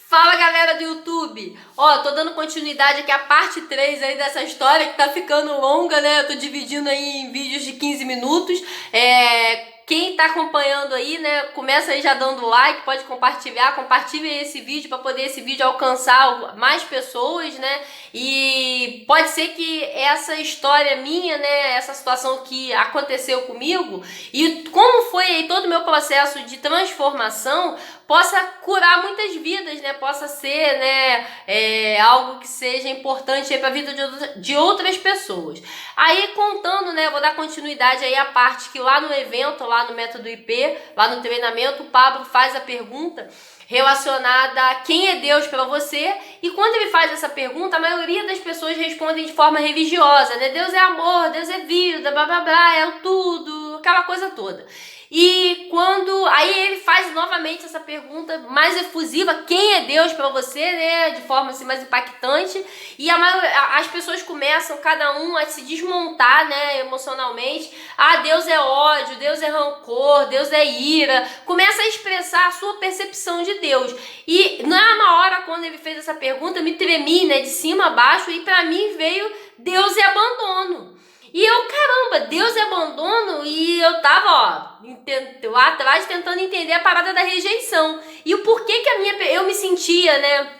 Fala galera do YouTube, ó, tô dando continuidade aqui à parte 3 aí dessa história que tá ficando longa, né? Eu tô dividindo aí em vídeos de 15 minutos. Quem tá acompanhando aí, né, começa aí já dando like, pode compartilhar, compartilhe esse vídeo para poder esse vídeo alcançar mais pessoas, né? E pode ser que essa história minha, né, essa situação que aconteceu comigo e como foi aí todo o meu processo de transformação possa curar muitas vidas, né? Possa ser, né, algo que seja importante para a vida de outras pessoas. Aí contando, né, vou dar continuidade aí à parte que lá no evento, lá no Método IP, lá no treinamento, o Pablo faz a pergunta relacionada a quem é Deus para você, e quando ele faz essa pergunta, a maioria das pessoas respondem de forma religiosa, né? Deus é amor, Deus é vida, blá blá blá, é o tudo, aquela coisa toda. E quando aí ele faz novamente essa pergunta mais efusiva, quem é Deus para você, né, de forma assim mais impactante, e as pessoas começam cada um a se desmontar, né, emocionalmente. Ah, Deus é ódio, Deus é rancor, Deus é ira. Começa a expressar a sua percepção de Deus. E na hora quando ele fez essa pergunta, eu me tremi, né, de cima a baixo, e para mim veio Deus é abandono. E eu, caramba, Deus é abandono, e eu tava, ó, lá atrás tentando entender a parada da rejeição. E o porquê que eu me sentia, né,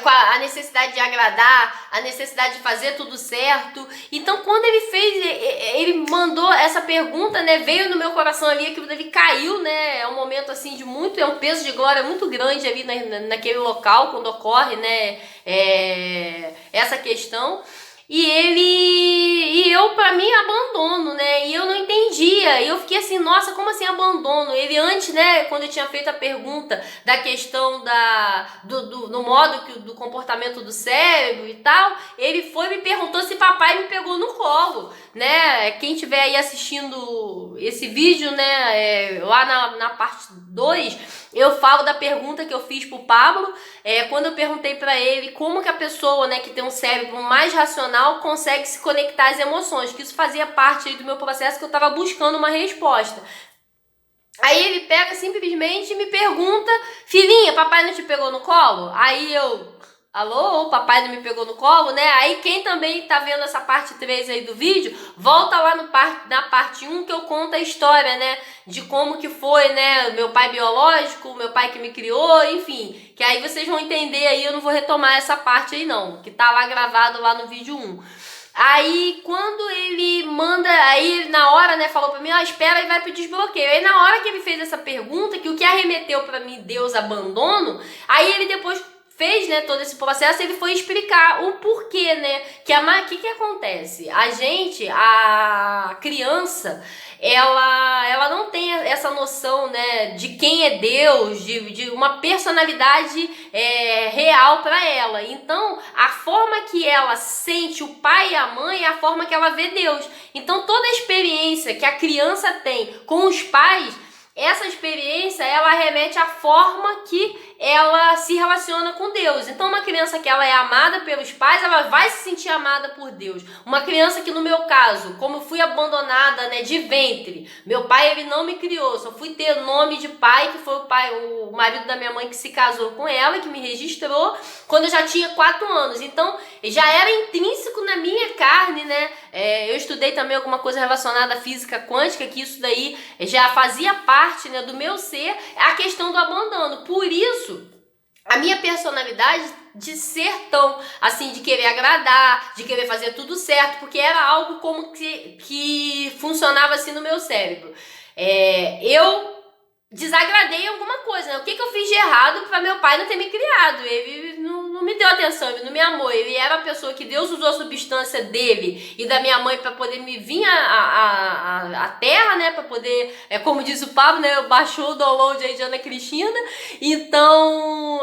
com a necessidade de agradar, a necessidade de fazer tudo certo. Então quando ele mandou essa pergunta, né, veio no meu coração ali, aquilo dele caiu, né, é um momento assim de muito, é um peso de glória muito grande ali naquele local, quando ocorre, né, essa questão. E eu, pra mim, abandono, né? E eu não entendia. E eu fiquei assim, nossa, como assim abandono? Ele antes, né, quando eu tinha feito a pergunta da questão do modo do comportamento do cérebro e tal, ele foi e me perguntou se papai me pegou no colo, né? Quem estiver aí assistindo esse vídeo, né, lá na parte 2, eu falo da pergunta que eu fiz pro Pablo, quando eu perguntei pra ele como que a pessoa, né, que tem um cérebro mais racional consegue se conectar às emoções, que isso fazia parte aí do meu processo, que eu tava buscando uma resposta. Aí ele pega simplesmente e me pergunta, filhinha, papai não te pegou no colo? Aí eu, alô, papai não me pegou no colo, né? Aí quem também tá vendo essa parte 3 aí do vídeo, volta lá na parte 1 que eu conto a história, né? De como que foi, né? Meu pai biológico, meu pai que me criou, enfim. Que aí vocês vão entender aí, eu não vou retomar essa parte aí não, que tá lá gravado lá no vídeo 1. Aí quando ele manda, aí na hora, né, falou pra mim, espera e vai pro desbloqueio. Aí na hora que ele fez essa pergunta, que o que arremeteu pra mim, Deus abandono, aí ele depois fez, né, todo esse processo, ele foi explicar o porquê, né, que acontece? A criança, ela não tem essa noção, né, de quem é Deus, de uma personalidade real para ela. Então, a forma que ela sente o pai e a mãe é a forma que ela vê Deus. Então, toda a experiência que a criança tem com os pais, essa experiência, ela remete à forma que ela se relaciona com Deus. Então, uma criança que ela é amada pelos pais, ela vai se sentir amada por Deus. Uma criança que, no meu caso, como eu fui abandonada, né, de ventre, meu pai, ele não me criou, só fui ter nome de pai, que foi o marido da minha mãe que se casou com ela, que me registrou, quando eu já tinha 4 anos. Então, já era intrínseco na minha carne, né? Eu estudei também alguma coisa relacionada à física quântica, que isso daí já fazia parte, né, do meu ser, a questão do abandono. Por isso, a minha personalidade de ser tão, assim, de querer agradar, de querer fazer tudo certo, porque era algo como que funcionava assim no meu cérebro. Eu desagradei alguma coisa, né? O que eu fiz de errado para meu pai não ter me criado? Ele não me deu atenção, ele não me amou. Ele era a pessoa que Deus usou a substância dele e da minha mãe para poder me vir à terra, né? Para poder, como diz o Pablo, né? Baixou o download aí de Ana Cristina. Então,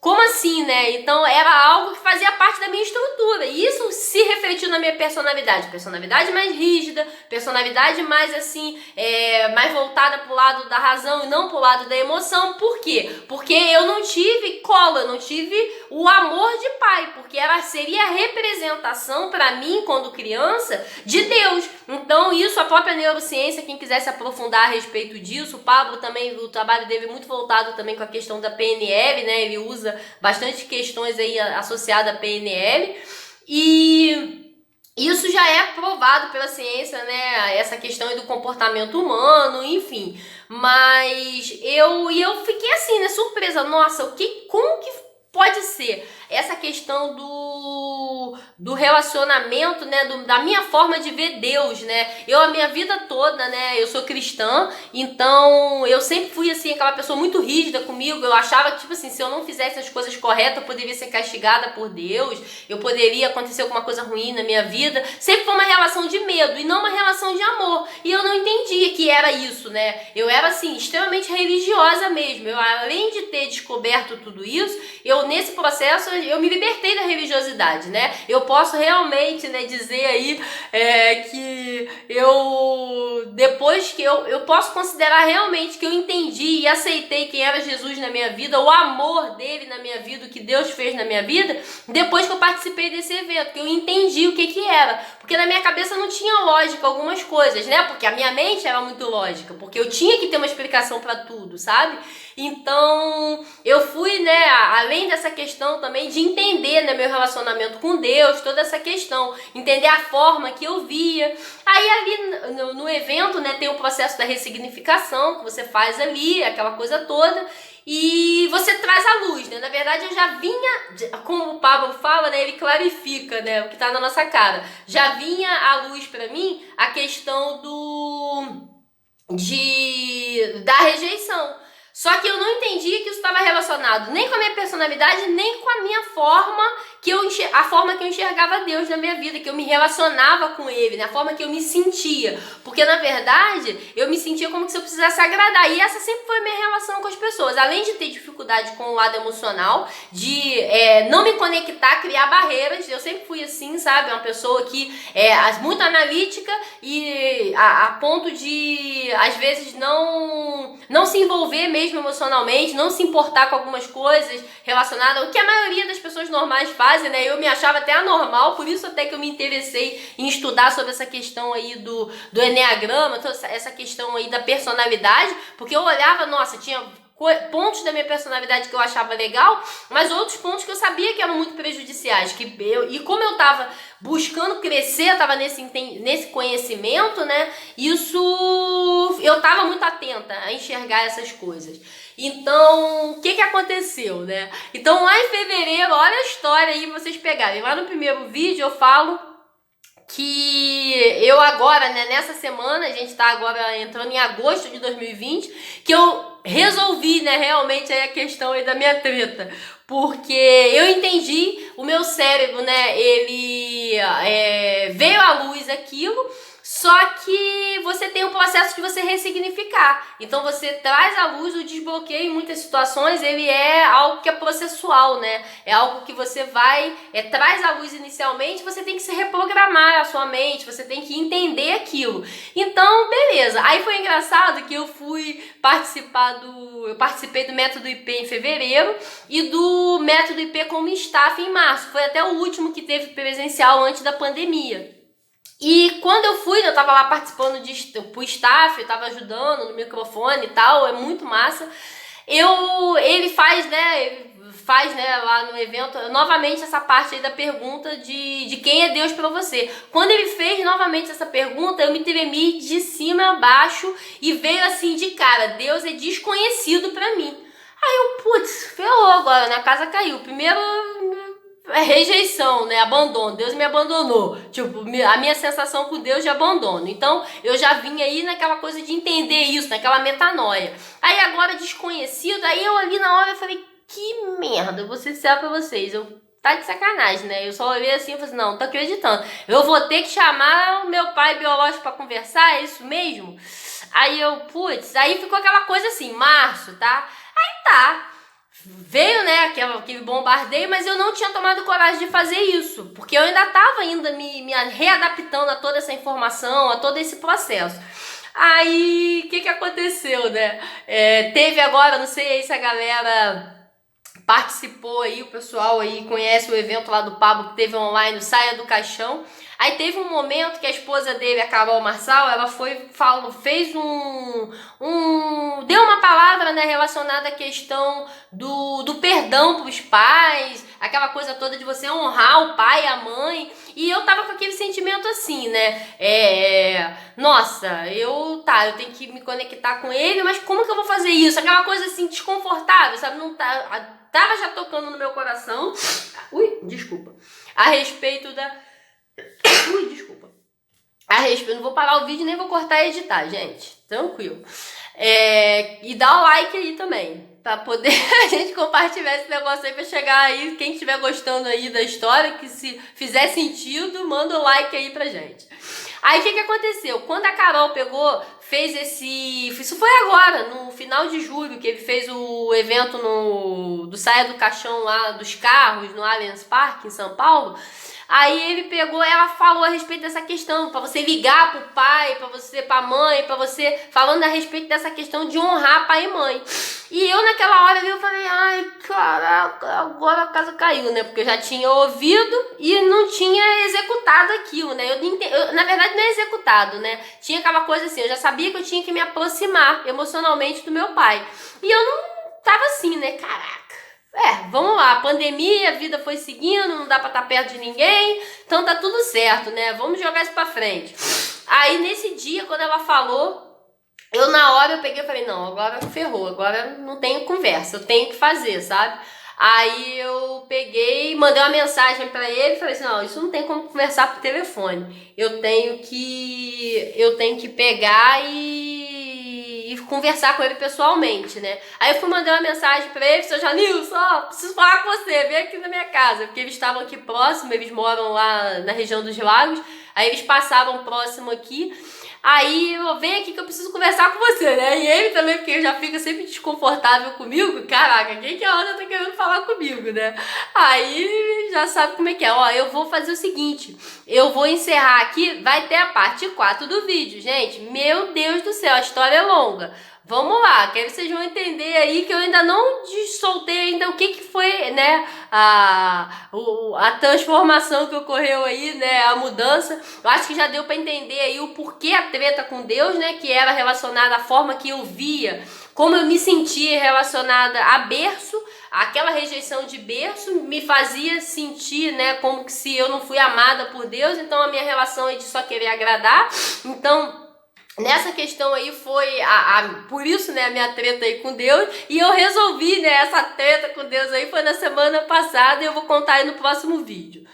como assim, né? Então era algo que fazia parte da minha estrutura. E isso se refletiu na minha personalidade. Personalidade mais rígida, personalidade mais assim, mais voltada pro lado da razão e não pro lado da emoção. Por quê? Porque eu não tive colo, eu não tive o amor de pai. Porque seria a representação para mim, quando criança, de Deus. Então isso, a própria neurociência, quem quiser se aprofundar a respeito disso, o Pablo também, o trabalho dele é muito voltado também com a questão da PNL, né? Ele usa bastante questões aí associadas à PNL, e isso já é provado pela ciência, né? Essa questão aí do comportamento humano, enfim. Mas eu fiquei assim, né? Surpresa. Nossa, como que pode ser essa questão do relacionamento, né, da minha forma de ver Deus, né? A minha vida toda, né, eu sou cristã, então eu sempre fui assim, aquela pessoa muito rígida comigo. Eu achava que, tipo assim, se eu não fizesse as coisas corretas, eu poderia ser castigada por Deus, eu poderia acontecer alguma coisa ruim na minha vida. Sempre foi uma relação de medo e não uma relação de amor. E eu não entendia que era isso, né? Eu era assim, extremamente religiosa mesmo. Além de ter descoberto tudo isso, nesse processo eu me libertei da religiosidade, né? Eu posso realmente, né, dizer aí que depois que eu posso considerar realmente que eu entendi e aceitei quem era Jesus na minha vida, o amor dele na minha vida, o que Deus fez na minha vida, depois que eu participei desse evento, que eu entendi o que era. Porque na minha cabeça não tinha lógica algumas coisas, né? Porque a minha mente era muito lógica, porque eu tinha que ter uma explicação para tudo, sabe? Então, eu fui, né, além dessa questão também de entender, né, meu relacionamento com Deus, toda essa questão, entender a forma que eu via. Aí ali no evento, né, tem o processo da ressignificação que você faz ali, aquela coisa toda, e você traz a luz, né? Na verdade, eu já vinha, como o Pablo fala, né, ele clarifica, né, o que tá na nossa cara. Já vinha a luz para mim a questão da rejeição. Só que eu não entendia que isso estava relacionado nem com a minha personalidade, nem com a minha forma a forma que eu enxergava Deus na minha vida, que eu me relacionava com Ele, né? A forma que eu me sentia. Porque, na verdade, eu me sentia como se eu precisasse agradar. E essa sempre foi a minha relação com as pessoas. Além de ter dificuldade com o lado emocional, de não me conectar, criar barreiras. Eu sempre fui assim, sabe? Uma pessoa que muito analítica e a ponto de, às vezes, não se envolver mesmo emocionalmente, não se importar com algumas coisas relacionadas, o que a maioria das pessoas normais fazem, né? Eu me achava até anormal, por isso até que eu me interessei em estudar sobre essa questão aí do enneagrama, toda essa questão aí da personalidade, porque eu olhava, nossa, tinha pontos da minha personalidade que eu achava legal, mas outros pontos que eu sabia que eram muito prejudiciais, e como eu estava buscando crescer, eu estava nesse conhecimento, né, eu estava muito atenta a enxergar essas coisas. Então, o que aconteceu, né? Então, lá em fevereiro, olha a história aí pra vocês pegarem. Lá no primeiro vídeo eu falo que eu agora, né, nessa semana, a gente tá agora entrando em agosto de 2020, que eu resolvi, né, realmente aí a questão aí da minha treta. Porque eu entendi, o meu cérebro, né, ele veio à luz aquilo, só que você tem um processo de você ressignificar. Então você traz à luz o desbloqueio em muitas situações, ele é algo que é processual, né? É algo que você traz à luz inicialmente, você tem que se reprogramar a sua mente, você tem que entender aquilo. Então, beleza. Aí foi engraçado que eu participei do Método IP em fevereiro e do Método IP como staff em março. Foi até o último que teve presencial antes da pandemia. E quando eu fui, eu tava lá participando pro staff, eu tava ajudando no microfone e tal, é muito massa. Ele faz, né, lá no evento, novamente essa parte aí da pergunta de quem é Deus pra você. Quando ele fez novamente essa pergunta, eu me tremi de cima a baixo e veio assim de cara, Deus é desconhecido pra mim. Aí eu, putz, ferrou agora, né, a casa caiu. Primeiro rejeição, né? Abandono. Deus me abandonou. Tipo, a minha sensação com Deus de abandono. Então, eu já vim aí naquela coisa de entender isso, naquela metanoia. Aí agora desconhecido, aí eu ali na hora eu falei, que merda, eu vou ser sincera pra vocês. Tá de sacanagem, né? Eu só olhei assim e falei assim, não, não tô acreditando. Eu vou ter que chamar o meu pai biológico pra conversar, é isso mesmo? Aí aí ficou aquela coisa assim, março, tá? Aí tá. Veio, né, aquele bombardeio, mas eu não tinha tomado coragem de fazer isso, porque eu ainda estava me readaptando a toda essa informação, a todo esse processo. Aí, o que aconteceu, né? Teve agora, não sei aí se a galera participou aí, o pessoal aí conhece o evento lá do Pablo que teve online, o Saia do Caixão. Aí teve um momento que a esposa dele, a Carol Marçal, ela fez deu uma palavra, né, relacionada à questão do perdão para os pais, aquela coisa toda de você honrar o pai e a mãe. E eu tava com aquele sentimento assim, né, nossa, eu tenho que me conectar com ele, mas como que eu vou fazer isso? Aquela coisa assim, desconfortável, sabe, não tava já tocando no meu coração, desculpa, a respeito da... desculpa. Não vou parar o vídeo nem vou cortar e editar, gente. Tranquilo. E dá o like aí também, pra poder a gente compartilhar esse negócio aí, pra chegar aí, quem estiver gostando aí da história, que se fizer sentido, manda o like aí pra gente. Aí o que aconteceu? Quando a Carol fez isso foi agora, no final de julho, que ele fez o evento do Saia do Caixão lá dos carros, no Allianz Parque, em São Paulo. Aí ela falou a respeito dessa questão, pra você ligar pro pai, pra mãe, falando a respeito dessa questão de honrar pai e mãe. E eu naquela hora eu falei, ai, caraca, agora a casa caiu, né? Porque eu já tinha ouvido e não tinha executado aquilo, né? Eu na verdade não é executado, né? Tinha aquela coisa assim, eu já sabia que eu tinha que me aproximar emocionalmente do meu pai. E eu não tava assim, né? Caraca. Vamos lá, pandemia, a vida foi seguindo, não dá pra estar perto de ninguém, então tá tudo certo, né? Vamos jogar isso pra frente. Aí nesse dia, quando ela falou, na hora eu peguei e falei, não, agora ferrou, agora não tenho conversa, eu tenho que fazer, sabe? Aí eu peguei, mandei uma mensagem pra ele e falei assim, não, isso não tem como conversar por telefone, eu tenho que pegar e conversar com ele pessoalmente, né? Aí eu fui mandar uma mensagem pra ele, seu Janilson, preciso falar com você, vem aqui na minha casa, porque eles estavam aqui próximo, eles moram lá na região dos Lagos, aí eles passavam próximo aqui, aí eu venho aqui que eu preciso conversar com você, né? E ele também, porque ele já fica sempre desconfortável comigo, caraca, quem que a Ana tá querendo falar comigo, né? Aí já sabe como é que é, eu vou fazer o seguinte, eu vou encerrar aqui, vai ter a parte 4 do vídeo, gente, meu Deus do céu, a história é longa. Vamos lá, que aí vocês vão entender aí que eu ainda não soltei ainda o que foi, né, a transformação que ocorreu aí, né, a mudança. Eu acho que já deu para entender aí o porquê a treta com Deus, né, que era relacionada à forma que eu via, como eu me sentia relacionada a berço, aquela rejeição de berço me fazia sentir, né, como que se eu não fui amada por Deus, então a minha relação é de só querer agradar, então... Nessa questão aí foi, por isso, né, a minha treta aí com Deus, e eu resolvi, né, essa treta com Deus aí foi na semana passada e eu vou contar aí no próximo vídeo.